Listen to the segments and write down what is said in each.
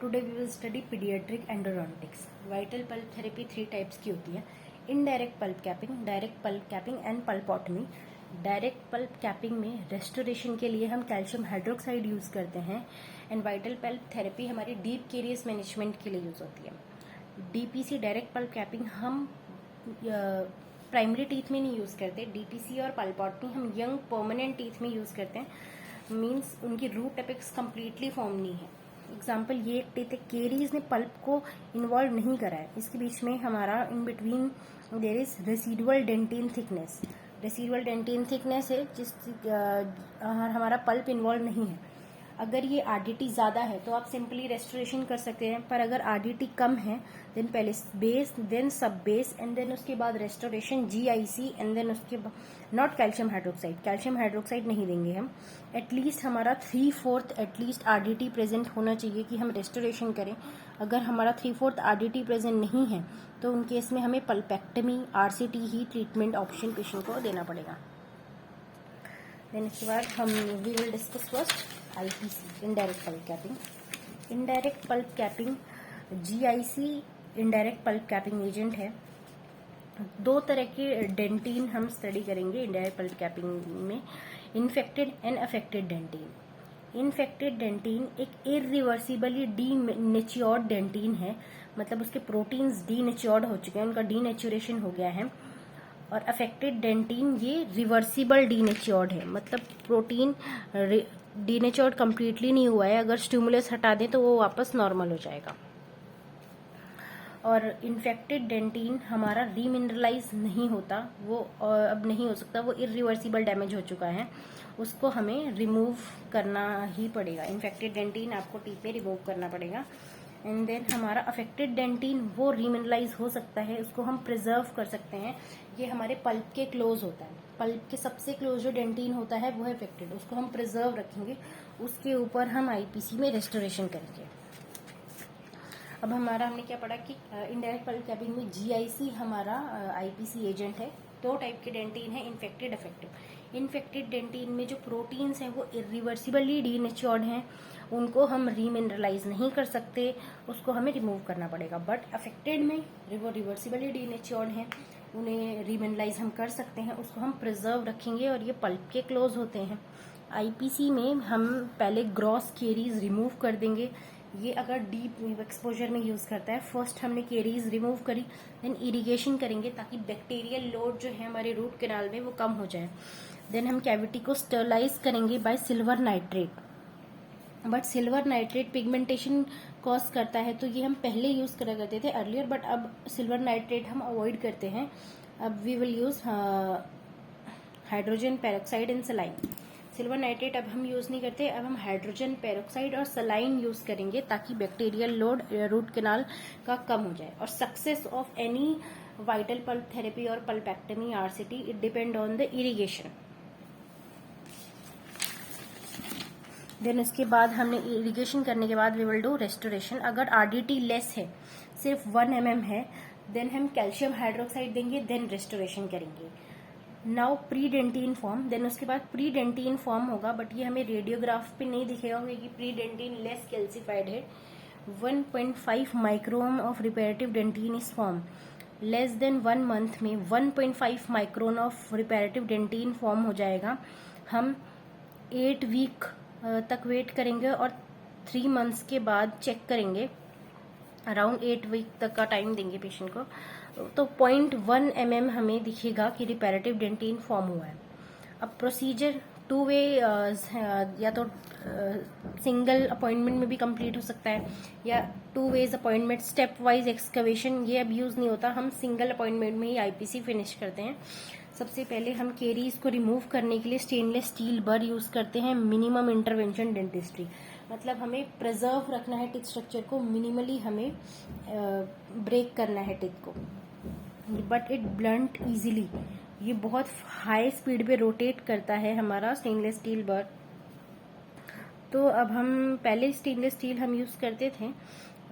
Today we will study pediatric endodontics. Vital pulp therapy 3 types की होती है। Indirect pulp capping, direct pulp capping and pulpotomy. Direct pulp capping में restoration के लिए हम calcium hydroxide use करते हैं एंड वाइटल पल्प थेरेपी हमारी डीप केरियस मैनेजमेंट के लिए यूज़ होती है। डीपीसी डायरेक्ट पल्प कैपिंग हम प्राइमरी टीथ में नहीं यूज़ करते। डीपीसी और पल्पोटमी हम यंग परमानेंट टीथ में यूज़ करते हैं। मीन्स उनकी रूट एपेक्स कम्प्लीटली फॉर्म नहीं है। एग्जाम्पल ये एक टीथ है, केरीज ने पल्प को इन्वॉल्व नहीं करा है, इसके बीच में हमारा in between there is residual dentin thickness. Residual dentin thickness है जिस हमारा पल्प इन्वॉल्व नहीं है। अगर ये आरडीटी ज़्यादा है तो आप सिंपली रेस्टोरेशन कर सकते हैं, पर अगर आरडीटी कम है देन पहले बेस देन सब बेस एंड देन उसके बाद रेस्टोरेशन जीआईसी एंड देन उसके बाद not calcium hydroxide. Calcium hydroxide नहीं देंगे हम। एटलीस्ट हमारा 3/4 एटलीस्ट आरडीटी प्रेजेंट होना चाहिए कि हम रेस्टोरेशन करें। अगर हमारा 3/4 आरडीटी प्रेजेंट नहीं है तो उन केस में हमें पल्पेक्टमी आरसीटी ही ट्रीटमेंट ऑप्शन पेशेंट को देना पड़ेगा। देन इसके बाद हम we will discuss first IPC indirect pulp capping. Indirect pulp capping GIC indirect pulp capping agent है। 2 तरह के डेंटिन हम स्टडी करेंगे इनडायरेक्ट पल्प कैपिंग में, infected and affected dentin. Infected dentin एक इरिवर्सिबली डीनेच्योर्ड डेंटिन है, मतलब उसके प्रोटीन्स डीनेच्योर्ड हो चुके हैं, उनका डीनेचुरेशन हो गया है। और अफेक्टेड डेंटिन ये रिवर्सिबल डीनेच्योर्ड है, मतलब प्रोटीन डीनेच्योर्ड कंप्लीटली नहीं हुआ है, अगर स्टिमुलस हटा दें तो वो वापस नॉर्मल हो जाएगा। और इन्फेक्टेड डेंटिन हमारा रीमिनरलाइज नहीं होता, वो अब नहीं हो सकता, वो इरिवर्सिबल डैमेज हो चुका है, उसको हमें रिमूव करना ही पड़ेगा। इन्फेक्टेड डेंटिन आपको टीथ पे रिमूव करना पड़ेगा। एंड देन हमारा अफेक्टेड डेंटिन वो रीमिनरलाइज हो सकता है, उसको हम प्रिजर्व कर सकते हैं। ये हमारे पल्प के क्लोज होता है, पल्प के सबसे क्लोज जो डेंटिन होता है वो है अफेक्टेड, उसको हम प्रिजर्व रखेंगे, उसके ऊपर हम आईपीसी में रेस्टोरेशन करेंगे। अब हमने क्या पढ़ा कि इनडायरेक्ट पल्प कैपिंग में जीआईसी हमारा आईपीसी एजेंट है। 2 टाइप के डेंटिन है, इन्फेक्टेड अफेक्टेड। इन्फेक्टेड डेंटिन में जो प्रोटीन्स हैं वो इरिवर्सिबली डीनेच्योर्ड हैं, उनको हम रीमिनरलाइज नहीं कर सकते, उसको हमें रिमूव करना पड़ेगा। बट अफेक्टेड में वो रिवर्सिबली डीनेच्योर्ड हैं, उन्हें रीमिनरलाइज हम कर सकते हैं, उसको हम प्रिजर्व रखेंगे और ये पल्प के क्लोज होते हैं। आईपीसी में हम पहले ग्रॉस केरीज रिमूव कर देंगे। ये अगर डीप एक्सपोजर में यूज करता है, फर्स्ट हमने केरीज रिमूव करी, देन इरिगेशन करेंगे ताकि बैक्टीरियल लोड जो है हमारे रूट कैनाल में वो कम हो जाए। देन हम कैविटी को स्टरलाइज करेंगे bye silver nitrate. But silver nitrate pigmentation cause करता है, तो ये हम पहले यूज करा करते थे अर्लियर, बट अब सिल्वर नाइट्रेट हम अवॉइड करते हैं। अब we will use hydrogen peroxide and saline. Silver nitrate अब हम यूज नहीं करते, अब हम हाइड्रोजन पेरोक्साइड और सलाइन यूज करेंगे ताकि बैक्टीरियल लोड रूट कैनाल का कम हो जाए। और success of any vital pulp therapy और pulpectomy RCT it depend on the irrigation. Then उसके बाद हमने इरिगेशन करने के बाद वी विल डू रेस्टोरेशन। अगर आरडीटी लेस है, सिर्फ 1 mm है, देन हम कैल्शियम हाइड्रोक्साइड देंगे, देन रेस्टोरेशन करेंगे। Now pre dentin form, then उसके बाद प्री डेंटिन फॉर्म होगा, बट ये हमें रेडियोग्राफ पे नहीं दिखेगा क्योंकि प्री डेंटिन लेस कैल्सिफाइड है। 1.5 micron of reparative dentin is form. Less than 1 month में 1.5 micron of reparative dentin form हो जाएगा। हम 8 वीक तक वेट करेंगे और 3 months के बाद चेक करेंगे, अराउंड 8 वीक तक का टाइम देंगे पेशेंट को, तो 0.1 mm हमें दिखेगा कि रिपेरेटिव डेंटिन फॉर्म हुआ है। अब प्रोसीजर 2 वे या तो सिंगल अपॉइंटमेंट में भी कंप्लीट हो सकता है या 2 ways appointment stepwise excavation, ये अब यूज नहीं होता, हम सिंगल अपॉइंटमेंट में ही आईपीसी फिनिश करते हैं। सबसे पहले हम केरीज को रिमूव करने के लिए स्टेनलेस स्टील बर यूज करते हैं। मिनिमम इंटरवेंशन डेंटिस्ट्री, मतलब हमें प्रिजर्व रखना है टीथ स्ट्रक्चर को, मिनिमली हमें ब्रेक करना है टीथ को, बट इट ब्लंट इजीली। ये बहुत हाई स्पीड पे रोटेट करता है हमारा स्टेनलेस स्टील बर। तो अब हम पहले स्टेनलेस स्टील हम यूज करते थे,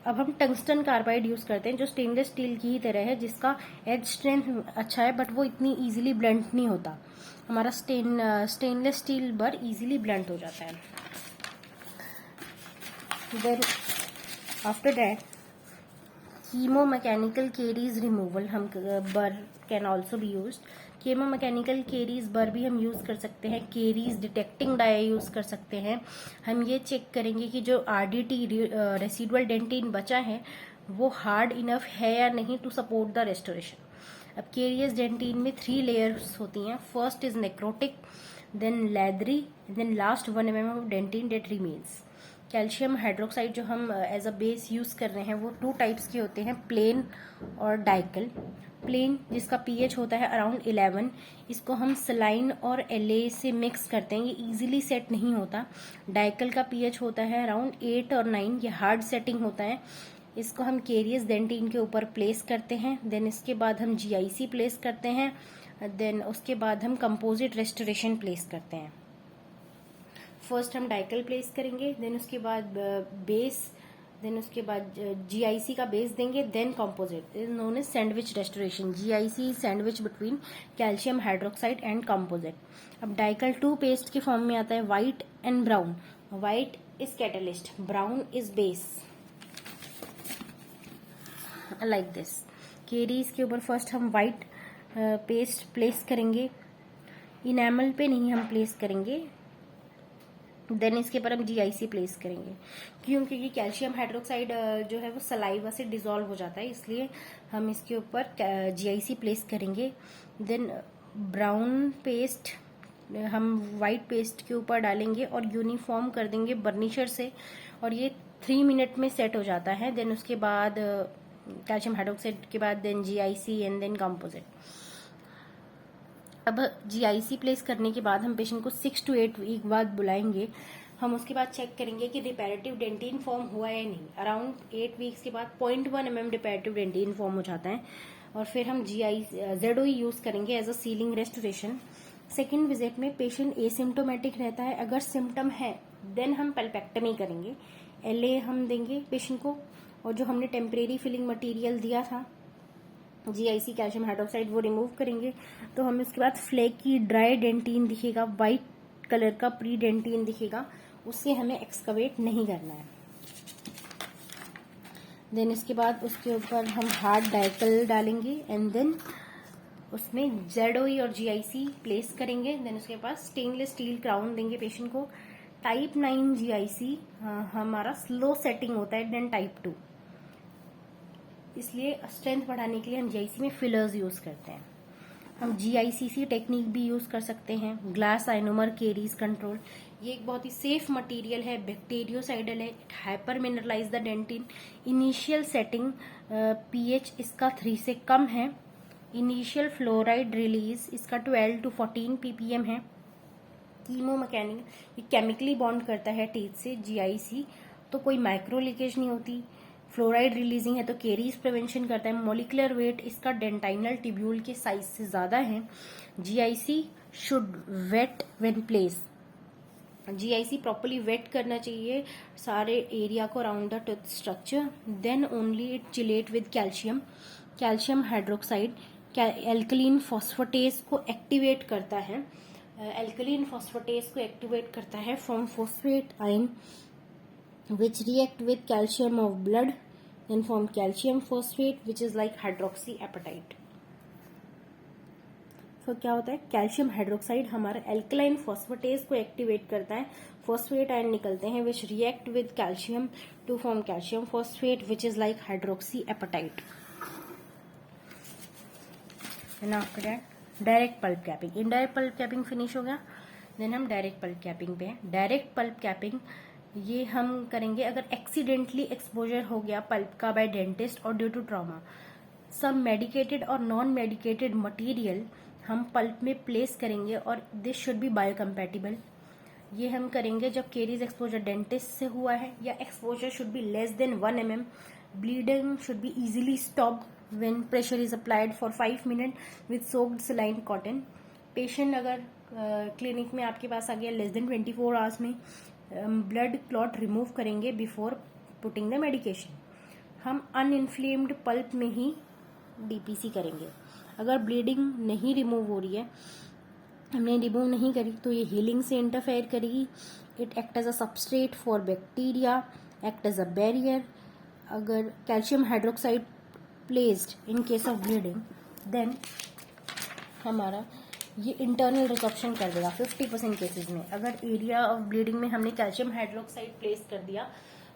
अब हम टंगस्टन कार्बाइड यूज करते हैं जो स्टेनलेस स्टील की ही तरह है, जिसका एज स्ट्रेंथ अच्छा है, बट वो इतनी इजीली ब्लंट नहीं होता। हमारा stainless steel bur easily blunt हो जाता है। Then after that chemomechanical caries removal हम bur can also be use. chemomechanical caries बर भी हम यूज कर सकते हैं। caries डिटेक्टिंग डाया यूज कर सकते हैं। हम ये चेक करेंगे कि जो RDT रेसिडुअल डेंटिन बचा है वो हार्ड इनफ है या नहीं टू सपोर्ट द रेस्टोरेशन। अब केरियस डेंटिन में 3 लेयर्स होती हैं। First is necrotic, then leathery, then last 1 mm of dentin that remains. Calcium hydroxide जो हम एज अ बेस यूज कर रहे हैं वो 2 टाइप्स के होते हैं, प्लेन और डाइकल। प्लेन जिसका पीएच होता है अराउंड 11, इसको हम सलाइन और LA से मिक्स करते हैं, ये इजीली सेट नहीं होता। डाइकल का पीएच होता है अराउंड 8 और 9, ये हार्ड सेटिंग होता है। इसको हम केरियस डेंटिन के ऊपर प्लेस करते हैं, देन इसके बाद हम GIC प्लेस करते हैं, देन उसके बाद हम कंपोजिट रेस्टोरेशन प्लेस करते हैं। फर्स्ट हम डाइकल प्लेस करेंगे, देन उसके बाद बेस, देन उसके बाद GIC का बेस देंगे, then composite is known as sandwich restoration. GIC sandwich between calcium hydroxide and composite. अब डाइकल 2 पेस्ट के फॉर्म में आता है, white and brown. White is catalyst, brown is base, like this. Caries के ऊपर first हम white paste place करेंगे, enamel पे नहीं हम प्लेस करेंगे, देन इसके ऊपर हम GIC प्लेस करेंगे। क्योंकि कैल्शियम हाइड्रोक्साइड जो है वो सलाइवा से डिसॉल्व हो जाता है, इसलिए हम इसके ऊपर GIC प्लेस करेंगे। देन ब्राउन पेस्ट हम वाइट पेस्ट के ऊपर डालेंगे और यूनिफॉर्म कर देंगे बर्निशर से, और ये 3 मिनट में सेट हो जाता है। देन उसके बाद कैल्शियम हाइड्रोक्साइड के बाद then GIC and then composite. अब GIC प्लेस करने के बाद हम पेशेंट को 6 to 8 वीक बाद बुलाएंगे। हम उसके बाद चेक करेंगे कि रिपेरेटिव डेंटिन फॉर्म हुआ है या नहीं। अराउंड 8 वीक्स के बाद 0.1 mm रिपेरेटिव डेंटिन फॉर्म हो जाता है, और फिर हम ZOE यूज करेंगे as a sealing restoration. Second visit में पेशेंट एसिम्टोमेटिक रहता है, अगर सिम्टम है देन हम पल्पेक्टमी करेंगे। LA हम देंगे पेशेंट को, और जो हमने टेम्परेरी फिलिंग मटेरियल दिया था GIC कैल्शियम हाइड्रोक्साइड वो रिमूव करेंगे। तो हमें उसके बाद फ्लेकी ड्राई डेंटिन दिखेगा, वाइट कलर का प्री डेंटिन दिखेगा, उससे हमें एक्सकवेट नहीं करना है। देन इसके बाद उसके ऊपर हम हार्ड डाइकल डालेंगे एंड देन उसमें ZOE और GIC प्लेस करेंगे। देन उसके बाद स्टेनलेस स्टील क्राउन देंगे पेशेंट को। टाइप 9 GIC हमारा स्लो सेटिंग होता है देन टाइप 2, इसलिए स्ट्रेंथ बढ़ाने के लिए हम GIC में फिलर्स यूज करते हैं। हम GICC टेक्निक भी यूज कर सकते हैं। ग्लास आइनोमर केरीज कंट्रोल, ये एक बहुत ही सेफ मटेरियल है, बैक्टीरियोसाइडल है, it hyper mineralise the dentin. Initial setting pH इसका 3 से कम है। इनिशियल फ्लोराइड रिलीज इसका 12 to 14 ppm है। कीमो मैकेनिक, ये केमिकली बॉन्ड करता है टीथ से GIC, तो कोई माइक्रो लीकेज नहीं होती। फ्लोराइड रिलीजिंग है तो केरीज प्रिवेंशन करता है। मोलिकुलर वेट इसका डेंटाइनल टिब्यूल के साइज से ज्यादा है। GIC should wet when place, GIC properly wet करना चाहिए सारे एरिया को around the tooth structure. Then only it chelate with calcium hydroxide alkaline phosphatase को एक्टिवेट करता है। एल्कलीन फॉस्फेटेज को एक्टिवेट करता है from phosphate ion which react with calcium of blood and form calcium phosphate which is like hydroxyapatite। तो क्या होता है, कैल्शियम हाइड्रोक्साइड हमारा एल्कलाइन फॉस्फेटेज को एक्टिवेट करता है, फॉस्फेट आयन निकलते हैं which react with calcium to form calcium phosphate which is like hydroxyapatite। and after that direct pulp capping. Indirect pulp capping finish हो गया, देन हम डायरेक्ट पल्प कैपिंग पे हैं। डायरेक्ट पल्प कैपिंग ये हम करेंगे अगर एक्सीडेंटली एक्सपोजर हो गया पल्प का बाय डेंटिस्ट और ड्यू टू ट्रॉमा। सब मेडिकेटेड और नॉन मेडिकेटेड मटेरियल हम पल्प में प्लेस करेंगे और दिस शुड बी बायोकम्पैटिबल। ये हम करेंगे जब केरीज एक्सपोजर डेंटिस्ट से हुआ है या exposure should be less than 1 mm। Bleeding should be easily stopped when pressure is applied for 5 minutes with soaked saline cotton. Patient अगर क्लिनिक में आपके पास आ गया लेस देन 24 आवर्स में ब्लड क्लॉट रिमूव करेंगे बिफोर पुटिंग द मेडिकेशन। हम अनइन्फ्लेम्ड pulp में ही DPC करेंगे। अगर ब्लीडिंग नहीं रिमूव हो रही है, हमने रिमूव नहीं करी, तो ये हीलिंग से इंटरफेयर करेगी। It act as a substrate for bacteria, act as a barrier, अगर calcium hydroxide placed in case of bleeding, then हमारा ये इंटरनल रिजॉर्प्शन कर देगा 50% केसेस में। अगर एरिया ऑफ ब्लीडिंग में हमने कैल्शियम हाइड्रोक्साइड प्लेस कर दिया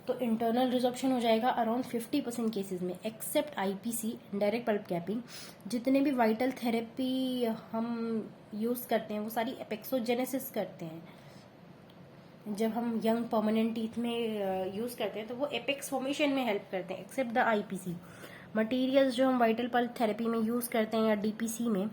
तो इंटरनल रिजॉर्प्शन हो जाएगा अराउंड 50% केसेस में, except IPC direct pulp capping. जितने भी वाइटल थेरेपी हम यूज़ करते हैं वो सारी एपेक्सोजेनेसिस करते हैं। जब हम यंग परमानेंट टीथ में यूज़ करते हैं तो वो एपेक्स फॉर्मेशन में हेल्प करते हैं, एक्सेप्ट द आईपीसी। मटेरियल्स जो हम वाइटल पल्प थेरेपी में यूज़ करते हैं या डीपीसी में